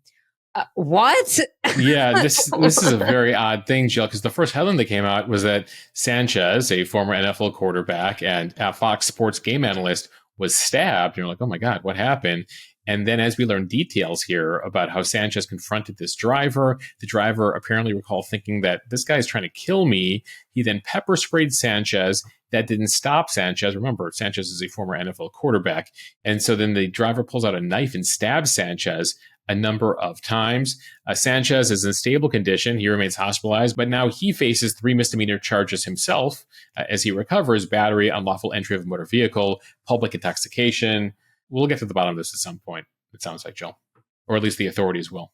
What? Yeah, this is a very odd thing, Jill, because the first headline that came out was that Sanchez, a former NFL quarterback and a Fox Sports game analyst, was stabbed. And you're like, oh my God, what happened? And then as we learn details here about how Sanchez confronted this driver, the driver apparently recalled thinking that this guy is trying to kill me. He then pepper sprayed Sanchez. That didn't stop Sanchez. Remember, Sanchez is a former NFL quarterback. And so then the driver pulls out a knife and stabs Sanchez a number of times. Sanchez is in stable condition. He remains hospitalized, but now he faces 3 misdemeanor charges himself as he recovers: battery, unlawful entry of a motor vehicle, public intoxication. We'll get to the bottom of this at some point, it sounds like, Jill. Or at least the authorities will.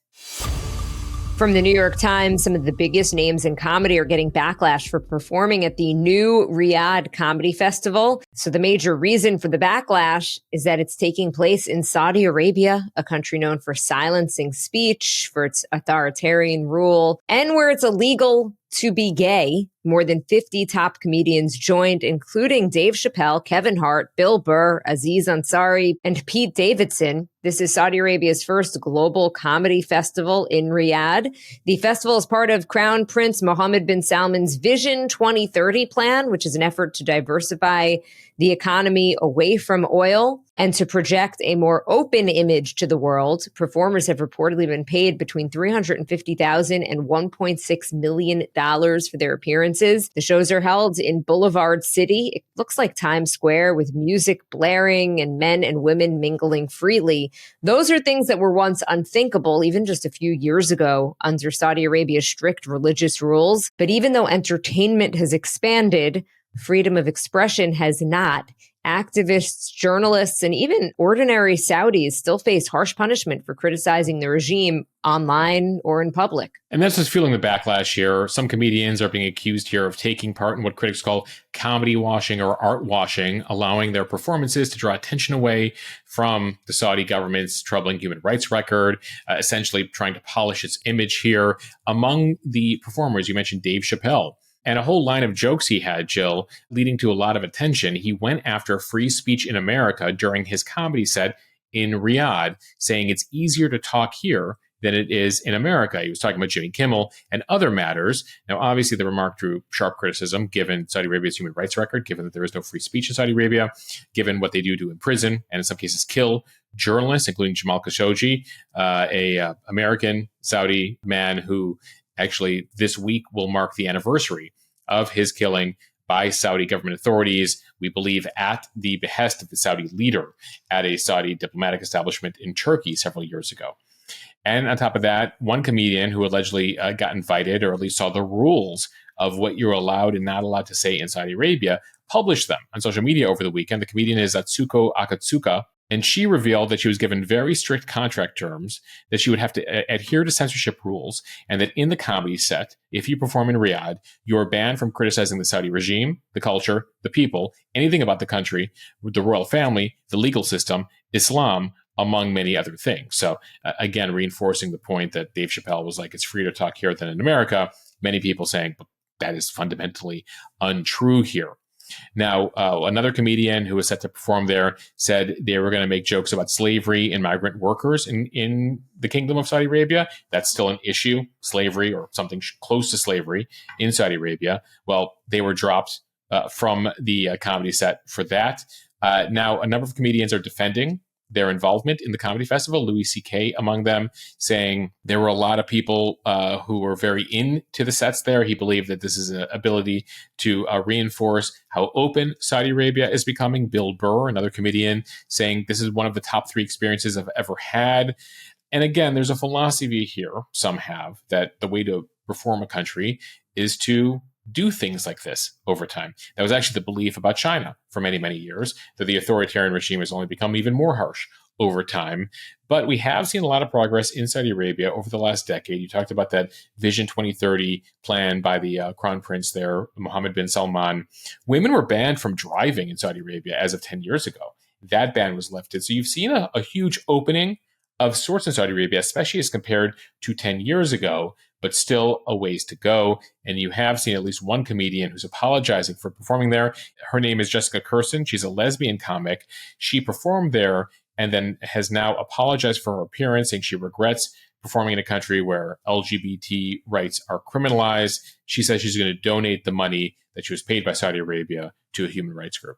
From the New York Times, some of the biggest names in comedy are getting backlash for performing at the new Riyadh Comedy Festival. So the major reason for the backlash is that it's taking place in Saudi Arabia, a country known for silencing speech, for its authoritarian rule, and where it's illegal to be gay. More than 50 top comedians joined, including Dave Chappelle, Kevin Hart, Bill Burr, Aziz Ansari, and Pete Davidson. This is Saudi Arabia's first global comedy festival in Riyadh. The festival is part of Crown Prince Mohammed bin Salman's Vision 2030 plan, which is an effort to diversify the economy away from oil and to project a more open image to the world. Performers have reportedly been paid between $350,000 and $1.6 million for their appearances. The shows are held in Boulevard City. It looks like Times Square, with music blaring and men and women mingling freely. Those are things that were once unthinkable, even just a few years ago, under Saudi Arabia's strict religious rules. But even though entertainment has expanded, freedom of expression has not. Activists, journalists, and even ordinary Saudis still face harsh punishment for criticizing the regime online or in public. And that's just fueling the backlash here. Some comedians are being accused here of taking part in what critics call comedy washing or art washing, allowing their performances to draw attention away from the Saudi government's troubling human rights record, essentially trying to polish its image here. Among the performers, you mentioned Dave Chappelle. And a whole line of jokes he had, Jill, leading to a lot of attention. He went after free speech in America during his comedy set in Riyadh, saying it's easier to talk here than it is in America. He was talking about Jimmy Kimmel and other matters. Now, obviously, the remark drew sharp criticism, given Saudi Arabia's human rights record, given that there is no free speech in Saudi Arabia, given what they do to imprison and in some cases kill journalists, including Jamal Khashoggi, a American Saudi man who actually this week will mark the anniversary of his killing by Saudi government authorities, we believe at the behest of the Saudi leader at a Saudi diplomatic establishment in Turkey several years ago. And on top of that, one comedian who allegedly got invited, or at least saw the rules of what you're allowed and not allowed to say in Saudi Arabia, published them on social media over the weekend. The comedian is Atsuko Akatsuka. And she revealed that she was given very strict contract terms, that she would have to adhere to censorship rules, and that in the comedy set, if you perform in Riyadh, you are banned from criticizing the Saudi regime, the culture, the people, anything about the country, the royal family, the legal system, Islam, among many other things. So again, reinforcing the point that Dave Chappelle was like, it's free to talk here than in America. Many people saying, but that is fundamentally untrue here. Now, another comedian who was set to perform there said they were going to make jokes about slavery and migrant workers in the Kingdom of Saudi Arabia. That's still an issue, slavery or something close to slavery in Saudi Arabia. Well, they were dropped from the comedy set for that. Now, a number of comedians are defending their involvement in the comedy festival, Louis C.K. among them, saying there were a lot of people who were very into the sets there. He believed that this is an ability to reinforce how open Saudi Arabia is becoming. Bill Burr, another comedian, saying this is one of the top 3 experiences I've ever had. And again, there's a philosophy here, some have, that the way to reform a country is to do things like this over time. That was actually the belief about China for many, many years, that the authoritarian regime has only become even more harsh over time. But we have seen a lot of progress in Saudi Arabia over the last decade. You talked about that Vision 2030 plan by the Crown Prince there, Mohammed bin Salman. Women were banned from driving in Saudi Arabia as of 10 years ago. That ban was lifted. So you've seen a huge opening of sorts in Saudi Arabia, especially as compared to 10 years ago, but still a ways to go. And you have seen at least one comedian who's apologizing for performing there. Her name is Jessica Kirsten. She's a lesbian comic. She performed there and then has now apologized for her appearance, saying she regrets performing in a country where LGBT rights are criminalized. She says she's going to donate the money that she was paid by Saudi Arabia to a human rights group.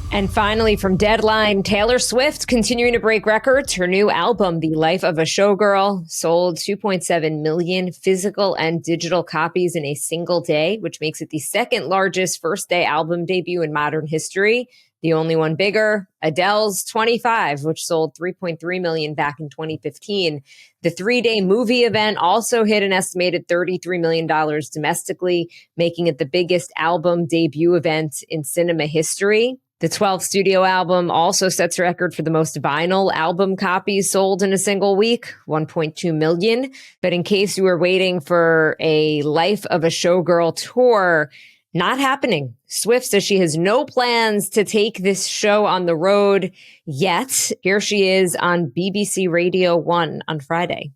And finally, from Deadline, Taylor Swift continuing to break records. Her new album, The Life of a Showgirl, sold 2.7 million physical and digital copies in a single day, which makes it the second largest first-day album debut in modern history. The only one bigger, Adele's 25, which sold 3.3 million back in 2015. The 3-day movie event also hit an estimated $33 million domestically, making it the biggest album debut event in cinema history. The 12th studio album also sets a record for the most vinyl album copies sold in a single week, 1.2 million. But in case you were waiting for a Life of a Showgirl tour, not happening. Swift says she has no plans to take this show on the road yet. Here she is on BBC Radio 1 on Friday.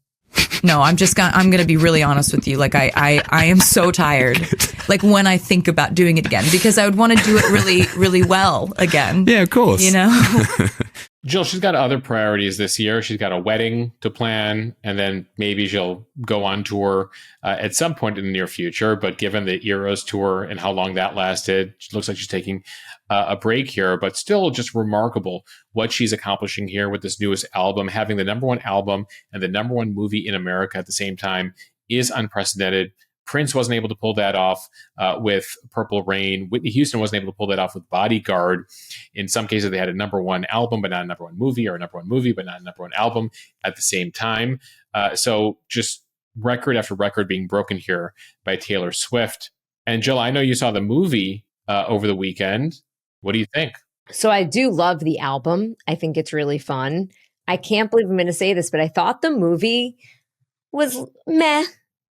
No, I'm going to be really honest with you. Like I am so tired. Like when I think about doing it again, because I would want to do it really, really well again. Yeah, of course. You know? Jill, she's got other priorities this year. She's got a wedding to plan, and then maybe she'll go on tour at some point in the near future. But given the Eras tour and how long that lasted, it looks like she's taking a break here, but still just remarkable what she's accomplishing here with this newest album. Having the number 1 album and the number 1 movie in America at the same time is unprecedented. Prince wasn't able to pull that off with Purple Rain. Whitney Houston wasn't able to pull that off with Bodyguard. In some cases, they had a number 1 album, but not a number 1 movie, or a number 1 movie, but not a number 1 album at the same time. So just record after record being broken here by Taylor Swift. And Jill, I know you saw the movie over the weekend. What do you think? So I do love the album. I think it's really fun. I can't believe I'm going to say this, but I thought the movie was meh.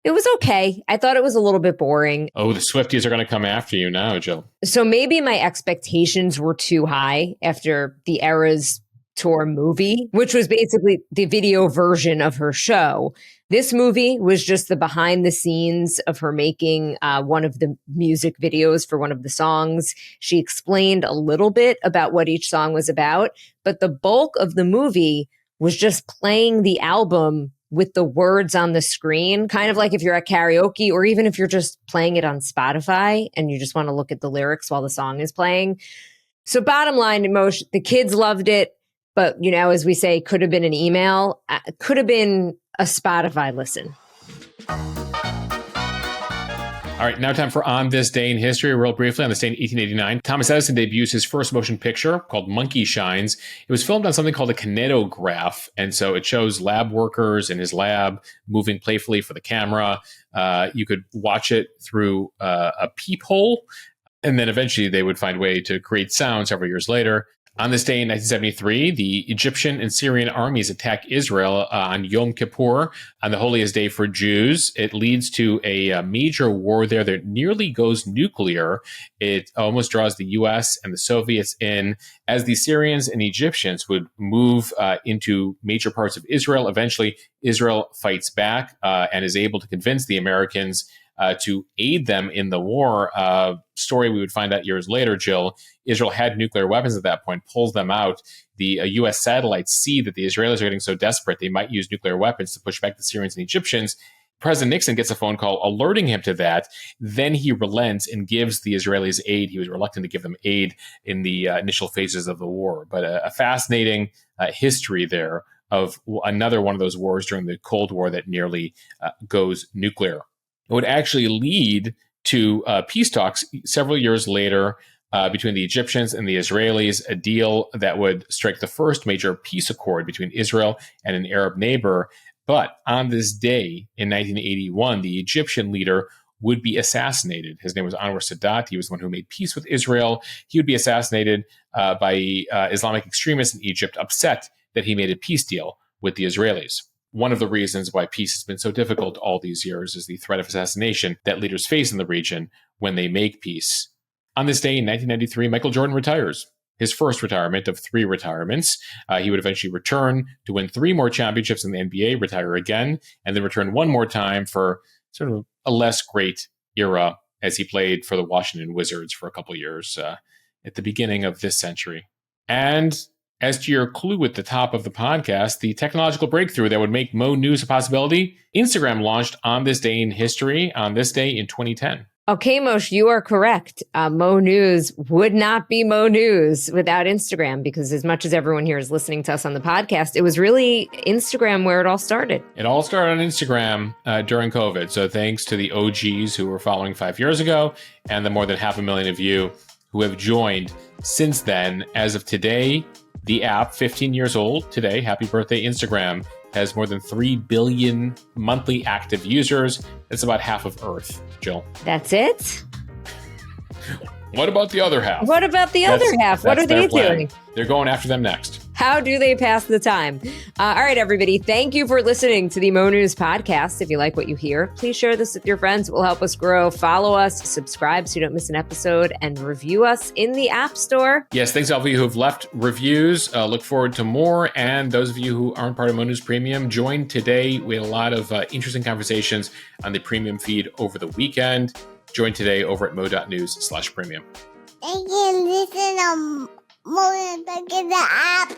It was okay. I thought it was a little bit boring. Oh, the Swifties are going to come after you now, Jill. So maybe my expectations were too high after the Eras tour movie, which was basically the video version of her show. This movie was just the behind the scenes of her making one of the music videos for one of the songs. She explained a little bit about what each song was about, but the bulk of the movie was just playing the album with the words on the screen, kind of like if you're at karaoke, or even if you're just playing it on Spotify and you just want to look at the lyrics while the song is playing. So bottom line, emotion, the kids loved it, but you know, as we say, could have been an email, could have been a Spotify listen. All right, now time for On This Day in History. Real briefly, on this day in 1889, Thomas Edison debuts his first motion picture called Monkey Shines. It was filmed on something called a kinetograph, and so it shows lab workers in his lab moving playfully for the camera. You could watch it through a peephole, and then eventually they would find a way to create sound several years later. On this day in 1973, the Egyptian and Syrian armies attack Israel on Yom Kippur, on the holiest day for Jews. It leads to a major war there that nearly goes nuclear. It almost draws the U.S. and the Soviets in, as the Syrians and Egyptians would move into major parts of Israel. Eventually, Israel fights back and is able to convince the Americans to aid them in the war. Story we would find out years later, Jill. Israel had nuclear weapons at that point, pulls them out. The U.S. satellites see that the Israelis are getting so desperate they might use nuclear weapons to push back the Syrians and Egyptians. President Nixon gets a phone call alerting him to that. Then he relents and gives the Israelis aid. He was reluctant to give them aid in the initial phases of the war. But a fascinating history there of another one of those wars during the Cold War that nearly goes nuclear. It would actually lead to peace talks several years later between the Egyptians and the Israelis, a deal that would strike the first major peace accord between Israel and an Arab neighbor. But on this day in 1981, the Egyptian leader would be assassinated. His name was Anwar Sadat. He was the one who made peace with Israel. He would be assassinated by Islamic extremists in Egypt, upset that he made a peace deal with the Israelis. One of the reasons why peace has been so difficult all these years is the threat of assassination that leaders face in the region when they make peace. On this day in 1993, Michael Jordan retires. His first retirement of 3 retirements. He would eventually return to win 3 more championships in the NBA, retire again, and then return one more time for sort of a less great era as he played for the Washington Wizards for a couple years at the beginning of this century. And as to your clue at the top of the podcast, the technological breakthrough that would make Mo News a possibility, Instagram launched on this day in history, on this day in 2010. Okay, Moshe, you are correct. Mo News would not be Mo News without Instagram, because as much as everyone here is listening to us on the podcast, it was really Instagram where it all started. It all started on Instagram during COVID. So thanks to the OGs who were following 5 years ago and the more than 500,000 of you who have joined since then. As of today, the app, 15 years old today, happy birthday Instagram, has more than 3 billion monthly active users. That's about half of Earth, Jill. That's it? What about the other half? What about the other half? What are they doing? They're going after them next. How do they pass the time? All right, everybody. Thank you for listening to the Mo News podcast. If you like what you hear, please share this with your friends. It will help us grow. Follow us, subscribe so you don't miss an episode, and review us in the App Store. Yes, thanks to all of you who have left reviews. Look forward to more. And those of you who aren't part of Mo News Premium, join today. We had a lot of interesting conversations on the premium feed over the weekend. Join today over at mo.news/premium. You can listen to Mo News in the app.